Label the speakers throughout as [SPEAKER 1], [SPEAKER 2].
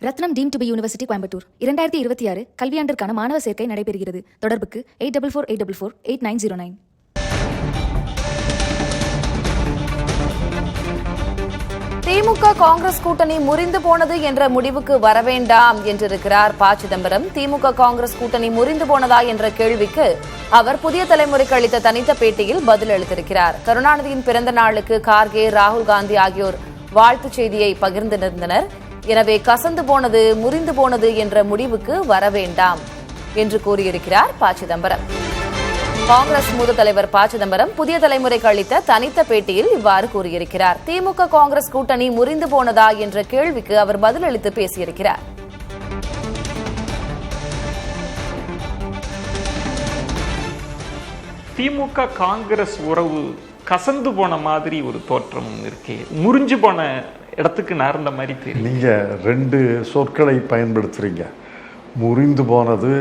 [SPEAKER 1] Ratnam deemed to be university Coimbatore 2026 கல்வியாண்டிற்கான மாணவர் சேர்க்கை நடைபெறுகிறது. தொடர்புக்கு 8448448909.
[SPEAKER 2] திமுக காங்கிரஸ் கூட்டணி முறிந்து போனது என்ற முடிவுக்கு வரவேண்டாம் என்றிருக்கிறார் ப. சிதம்பரம். திமுக காங்கிரஸ் கூட்டணி முறிந்து போனதா என்ற கேள்விக்கு அவர் புதிய தலைமுறைக்கு அளித்த தனித்த பேட்டியில் பதில் அளித்திருக்கிறார். கருணாநிதியின் பிறந்த நாளுக்கு கார்கே, ராகுல் காந்தி ஆகியோர் வாழ்த்துச் செய்தியை பகிர்ந்திருந்தனர். எனவே கசந்து போனது, முறிந்து போனது என்ற முடிவுக்கு வரவேண்டாம் என்று கூறியிருக்கிறார் ப. சிதம்பரம். காங்கிரஸ் மூத்த தலைவர் ப. சிதம்பரம் புதிய தலைமுறைக்கு அளித்த தனித்த பேட்டியில் இவ்வாறு கூறியிருக்கிறார். திமுக காங்கிரஸ் கூட்டணி முறிந்து போனதா என்ற கேள்விக்கு அவர் பதிலளித்து பேசியிருக்கிறார்.
[SPEAKER 3] திமுக காங்கிரஸ் உறவு கசந்து போன மாதிரி ஒரு தோற்றம் இருக்கே, முறிஞ்சு போன இடத்துக்கு நகர்ந்த மாதிரி தெரியும்.
[SPEAKER 4] நீங்கள் ரெண்டு சொற்களை பயன்படுத்துகிறீங்க, முறிந்து போனது,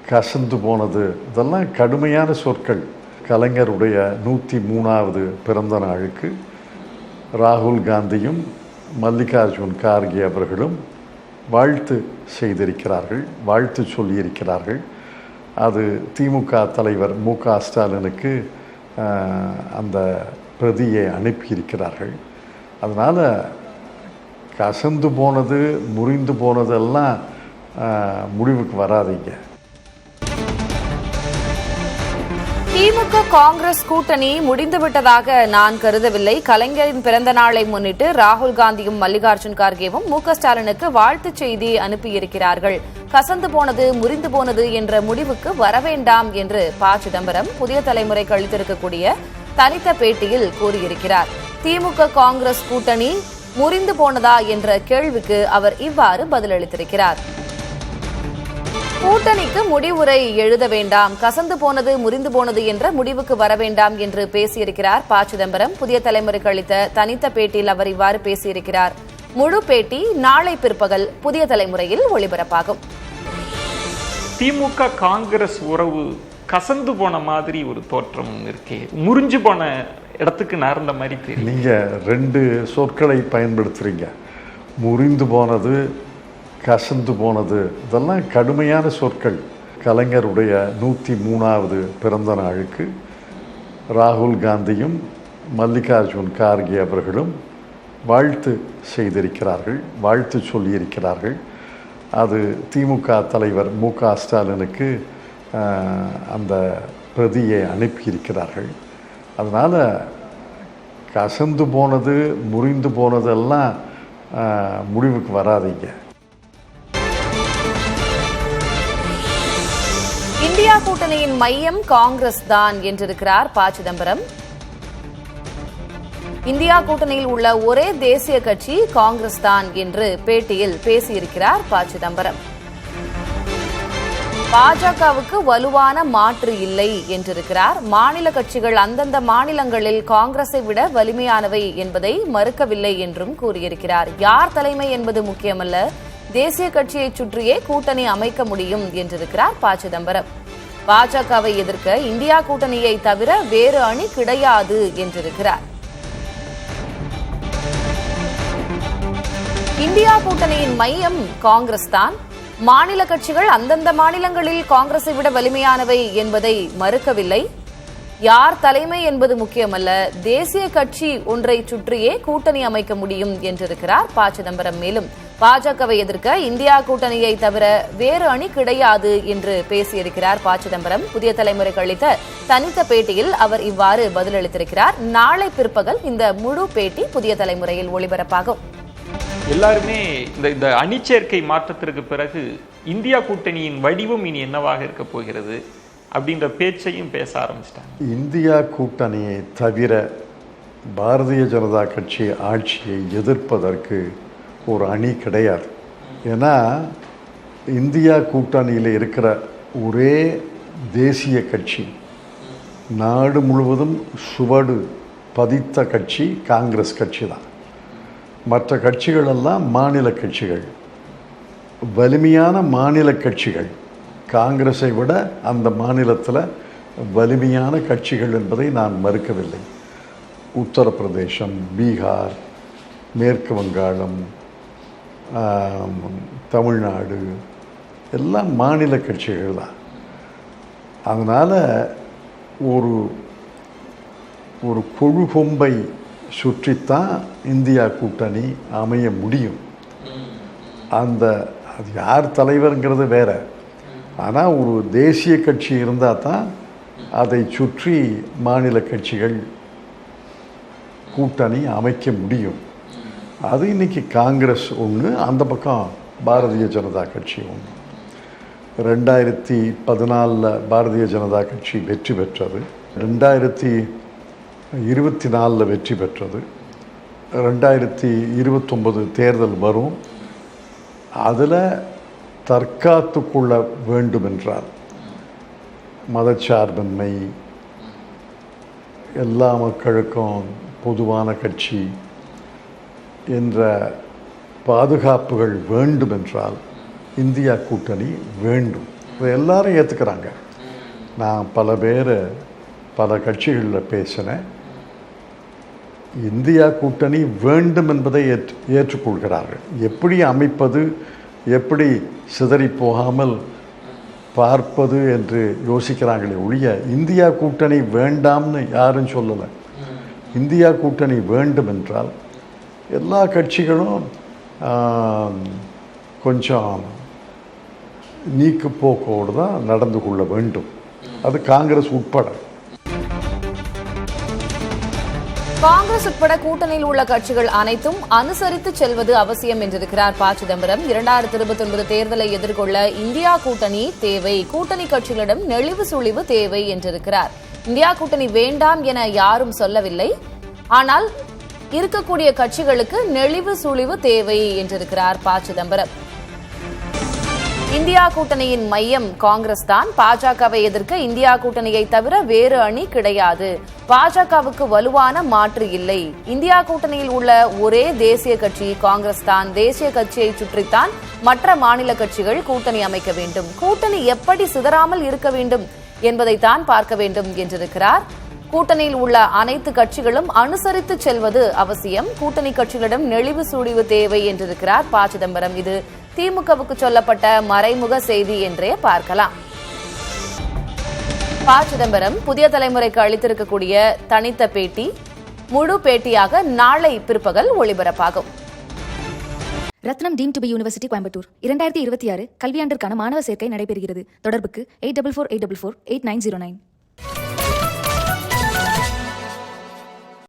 [SPEAKER 4] கசந்து போனது. இதெல்லாம் கடுமையான சொற்கள். கலைஞருடைய 103வது பிறந்த நாளுக்கு ராகுல் காந்தியும் மல்லிகார்ஜுன் கார்கே அவர்களும் வாழ்த்து செய்திருக்கிறார்கள், வாழ்த்து சொல்லியிருக்கிறார்கள். அது திமுக தலைவர் மு.க. ஸ்டாலினுக்கு அந்த பிரதியை அனுப்பியிருக்கிறார்கள். அதனால் கசந்து போனது, முறிந்து போனதெல்லாம் முடிவுக்கு வராதீங்க.
[SPEAKER 2] திமுக காங்கிரஸ் கூட்டணி முடிந்துவிட்டதாக நான் கருதவில்லை. கலைஞரின் பிறந்த நாளை முன்னிட்டு ராகுல் காந்தியும் மல்லிகார்ஜுன் கார்கேவும் மு.க. ஸ்டாலினுக்கு வாழ்த்துச் செய்தி அனுப்பியிருக்கிறார்கள். கசந்து போனது, முறிந்து போனது என்ற முடிவுக்கு வரவேண்டாம் என்று ப. சிதம்பரம் புதிய தலைமுறைக்கு அளித்திருக்கக்கூடிய தனித்த பேட்டியில் கூறியிருக்கிறார். திமுக காங்கிரஸ் கூட்டணி முறிந்து போனதா என்ற கேள்விக்கு அவர் இவ்வாறு பதிலளித்திருக்கிறார். கூட்டணிக்கு முடிவுரை எழுத வேண்டாம், கசந்து போனது, முறிந்து போனது என்ற முடிவுக்கு வர வேண்டாம் என்று பேசியிருக்கிறார் ப. சிதம்பரம். புதிய தலைமுறைக்கு அளித்த தனித்த பேட்டியில் அவர் இவ்வாறு பேசியிருக்கிறார். முழு பேட்டி நாளை பிற்பகல் புதிய தலைமுறையில் ஒளிபரப்பாகும்.
[SPEAKER 3] திமுக காங்கிரஸ் உறவு கசந்து போன மாதிரி ஒரு தோற்றம் இருக்கே, முறிஞ்சு போன இடத்துக்கு நகர்ந்த மாதிரி தெரியும்.
[SPEAKER 4] நீங்கள் ரெண்டு சொற்களை பயன்படுத்துகிறீங்க, முறிந்து போனது, கசந்து போனது. இதெல்லாம் கடுமையான சொற்கள். கலைஞருடைய 103வது பிறந்த நாளுக்கு ராகுல் காந்தியும் மல்லிகார்ஜுன் கார்கே அவர்களும் வாழ்த்து செய்திருக்கிறார்கள், வாழ்த்து சொல்லியிருக்கிறார்கள். அது திமுக தலைவர் மு.க. ஸ்டாலினுக்கு அந்த பிரதியை அனுப்பியிருக்கிறார்கள். அதனால் கசந்து போனது, முறிந்து போனதெல்லாம் முடிவுக்கு வராதீங்க.
[SPEAKER 2] இந்தியா கூட்டணியின் மையம் காங்கிரஸ் தான் என்றிருக்கிறார் ப. சிதம்பரம். இந்தியா கூட்டணியில் உள்ள ஒரே தேசிய கட்சி காங்கிரஸ் தான் என்று பேட்டியில் பேசியிருக்கிறார் ப. சிதம்பரம். பாஜகவுக்கு வலுவான மாற்று இல்லை என்றிருக்கிறார். மாநில கட்சிகள் அந்தந்த மாநிலங்களில் காங்கிரஸை விட வலிமையானவை என்பதை மறுக்கவில்லை என்றும் கூறியிருக்கிறார். யார் தலைமை என்பது முக்கியமல்ல, தேசிய கட்சியை சுற்றியே கூட்டணி அமைக்க முடியும் என்றிருக்கிறார் ப. சிதம்பரம். பாஜகவை எதிர்க்க இந்தியா கூட்டணியை தவிர வேறு அணி கிடையாது என்றிருக்கிறார். இந்தியா கூட்டணியின் மையம் காங்கிரஸ் தான். மாநில கட்சிகள் அந்தந்த மாநிலங்களில் காங்கிரஸை விட வலிமையானவை என்பதை மறுக்கவில்லை. யார் தலைமை என்பது முக்கியமல்ல, தேசிய கட்சி ஒன்றை சுற்றியே கூட்டணி அமைக்க முடியும் என்றிருக்கிறார் ப. சிதம்பரம். மேலும் பாஜகவை எதிர்க்க இந்தியா கூட்டணியை தவிர வேறு அணி கிடையாது என்று பேசியிருக்கிறார் ப. சிதம்பரம். புதிய தலைமுறைக்கு அளித்த தனித்த பேட்டியில் அவர் இவ்வாறு பதிலளித்திருக்கிறார். நாளை பிற்பகல் இந்த முழு பேட்டி புதிய தலைமுறையில் ஒளிபரப்பாகும்.
[SPEAKER 3] எல்லாருமே இந்த அணிச்சேர்க்கை மாற்றத்திற்கு பிறகு இந்தியா கூட்டணியின் வடிவம் இனி என்னவாக இருக்க போகிறது அப்படின்ற பேச்சையும் பேச ஆரம்பிச்சிட்டாங்க.
[SPEAKER 4] இந்தியா கூட்டணியை தவிர பாரதிய ஜனதா கட்சி ஆட்சியை எதிர்ப்பதற்கு ஒரு அணி கிடையாது. ஏன்னா இந்தியா கூட்டணியில் இருக்கிற ஒரே தேசிய கட்சி, நாடு முழுவதும் சுவடு பதித்த கட்சி காங்கிரஸ் கட்சி தான். மற்ற கட்சிகளெல்லாம் மாநில கட்சிகள், வலிமையான மாநில கட்சிகள். காங்கிரஸை விட அந்த மாநிலத்தில் வலிமையான கட்சிகள் என்பதை நான் மறுக்கவில்லை. உத்தரப்பிரதேசம், பீகார், மேற்கு வங்காளம், தமிழ்நாடு எல்லாம் மாநில கட்சிகள் தான். அதனால் ஒரு ஒரு கொழுகொம்பை சுற்றித்தான் இந்தியா கூட்டணி அமைய முடியும். அது யார் தலைவருங்கிறது வேற. ஆனால் ஒரு தேசிய கட்சி இருந்தால் தான் அதை சுற்றி மாநில கட்சிகள் கூட்டணி அமைக்க முடியும். அது இன்னைக்கு காங்கிரஸ் ஒன்று, அந்த பக்கம் பாரதிய ஜனதா கட்சி ஒன்று. 2014 பாரதிய ஜனதா கட்சி வெற்றி பெற்றது, 2024 வெற்றி பெற்றது, 2029 தேர்தல் வரும். அதில் தற்காத்து கொள்ள வேண்டுமென்றால் மதச்சார்பின்மை, எல்லா மக்களுக்கும் பொதுவான கட்சி என்ற பாதுகாப்புகள் வேண்டுமென்றால் இந்தியா கூட்டணி வேண்டும். இதை எல்லாரும் ஏற்றுக்கிறாங்க. நான் பல கட்சிகளில் பேசினேன். இந்தியா கூட்டணி வேண்டும் என்பதை ஏற்றுக்கொள்கிறார்கள். எப்படி அமைப்பது, எப்படி சிதறி போகாமல் பார்ப்பது என்று யோசிக்கிறாங்களே ஒழிய இந்தியா கூட்டணி வேண்டாம்னு யாரும் சொல்லலை. இந்தியா கூட்டணி வேண்டும் என்றால் எல்லா கட்சிகளும் கொஞ்சம் நீக்கு போக்கோடு தான் நடந்து கொள்ள வேண்டும். அது காங்கிரஸ் உட்பட.
[SPEAKER 2] காங்கிரஸ் உட்பட கூட்டணியில் உள்ள கட்சிகள் அனைத்தும் அனுசரித்து செல்வது அவசியம் என்றிருக்கிறார் ப. சிதம்பரம். 2029 தேர்தலை எதிர்கொள்ள இந்தியா கூட்டணி தேவை, கூட்டணி கட்சிகளிடம் நெளிவு சுழிவு தேவை என்றிருக்கிறார். இந்தியா கூட்டணி வேண்டாம் என யாரும் சொல்லவில்லை, ஆனால் இருக்கக்கூடிய கட்சிகளுக்கு நெளிவு சுழிவு தேவை என்றிருக்கிறார் ப. சிதம்பரம். இந்தியா கூட்டணியின் மையம் காங்கிரஸ் தான். பாஜகவை எதிர்க்க இந்தியா கூட்டணியை தவிர வேறு அணி கிடையாது. பாஜகவுக்கு வலுவான மாற்று இல்லை. இந்தியா கூட்டணியில் உள்ள ஒரே தேசிய கட்சி காங்கிரஸ் தான். தேசிய கட்சியை சுற்றித்தான் மற்ற மாநில கட்சிகள் கூட்டணி அமைக்க வேண்டும். கூட்டணி எப்படி சிதறாமல் இருக்க வேண்டும் என்பதைத்தான் பார்க்க வேண்டும் என்றிருக்கிறார். கூட்டணியில் உள்ள அனைத்து கட்சிகளும் அனுசரித்து செல்வது அவசியம். கூட்டணி கட்சிகளிடம் நெளிவு சுழிவு தேவை என்றிருக்கிறார் ப. சிதம்பரம். இது திமுகவுக்கு சொல்லப்பட்ட மறைமுக செய்தி என்றே பார்க்கலாம். ப. சிதம்பரம் புதிய தலைமுறைக்கு அளித்திருக்கக்கூடிய தனித்த பேட்டி முழு பேட்டியாக நாளை பிற்பகல் ஒளிபரப்பாகும்.
[SPEAKER 1] Ratnam deemed to be university Coimbatore 2026 கல்வியாண்டிற்கான மாணவர் சேர்க்கை நடைபெறுகிறது. தொடர்புக்கு 8448448909.